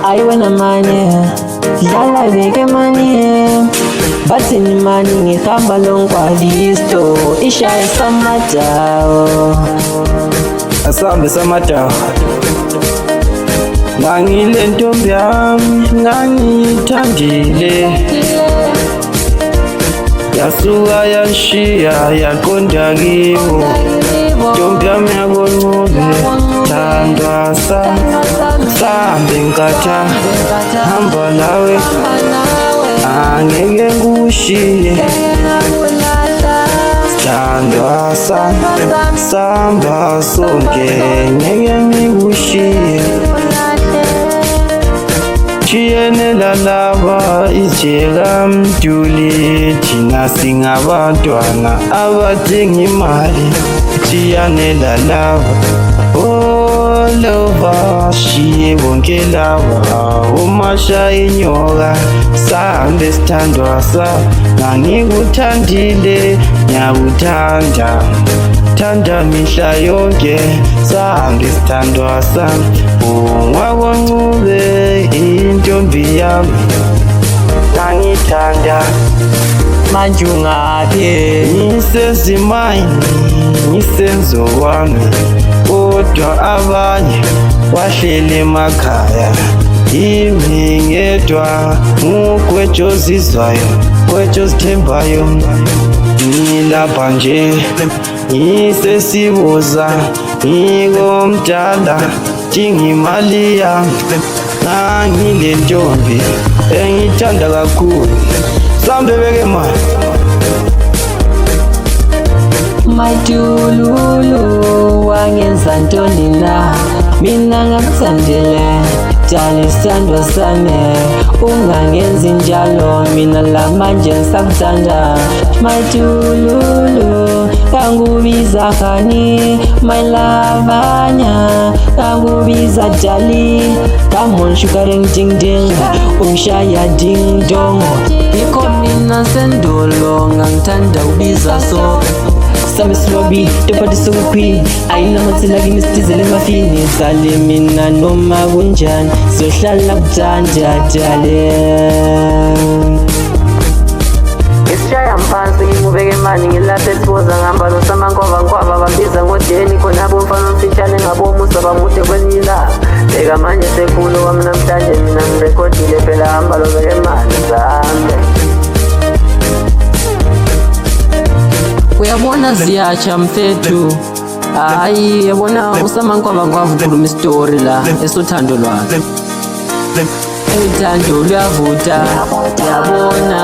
I wanna money, yala beke money. But in money, ngihamba lonkwalisto. Isha esamadawo. Asambe samadawo. Ngangile ntombi yami, ngangiyithandile. Yasuka yanshiya yaqonda kibo. Ntombi yami yakoncube, thandwa sambe nkatha. Hamba nawe, angeke ngikushiye. Thandwa samba sonke, ngeke ngikushiye. Chiyene lalaba ijela mduli, thina singabantwana abadinga imali. Chiyane lalaba olova, shiye bonke laba umashaya inyoka. Sahambe sithandwa ngangikuthandile, ngiyakuthanda, thanda mihla yonke. Sahambe sithandwa ungwakoncube, intombi yami ngangithanda. Manje ungaphi? Ngisezimayini, ngisenzo wami, kodwa abanye bahlele emakhaya. Yimi ngedwa ngugwejozizwayo, gwejozithembayo. Ngilapha nje ngisesibuza, ngikomdala dinga imali yami. Ngangile ntombi engithanda kakhulu, sambe beke mali. Madululu wangenza ntoni na? Mina ngakuthandile, dala isithandwa sami. Ungangenzi njalo, mina lamanje ngisakuthanda. Madululu kangubiza khani, my lavanya kangubiza dali. Come on sugar ding ding, ungishaya ding dong. Yikho mina sendulo ngangithanda ubiza so. Sami slobi, topati sokukwi. Ayina mathila kimi sitizele mafini. Sale mina noma kunjani, sohlala kuthanda dale. Isishaya mphansi ngimubeke imali, ngilapha esiboza ngihamba nosamankwava babiza ngodeni. Khona bomfana omfitshane ngabomusa bamude kwelinye ilanga. Bheka manje sekhulu wami namhlanje, mina ngirekhodile phela, hamba lobeke imali zambe. Uyabona ziyatsha mfethu, hayi yabona usamankwava ukhuluma isitori la esothando lwakhe. Uthando luyavuta, yabona.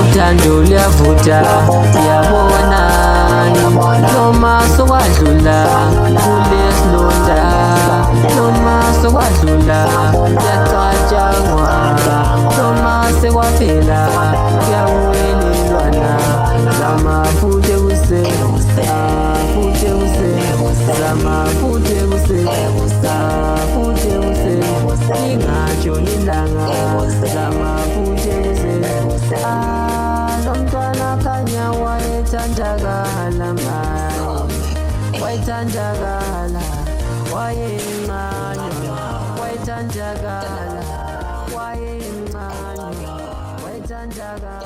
Uthando luyavuta, yabona. Noma sokwadlula kulesilonda, noma sokwadlula kuyacatshangwa, noma sekwaphela kuyawelelwana. Zama futhi kuse, futhi kuse, zama futhi kuse, futhi kuse. Ingatsho nilanga, zama futhi kuse. Lo mntwana khanya wayethandakala manje, wayethandakala, wayemncane, wayethandakala, wayemncane, wayethandakala.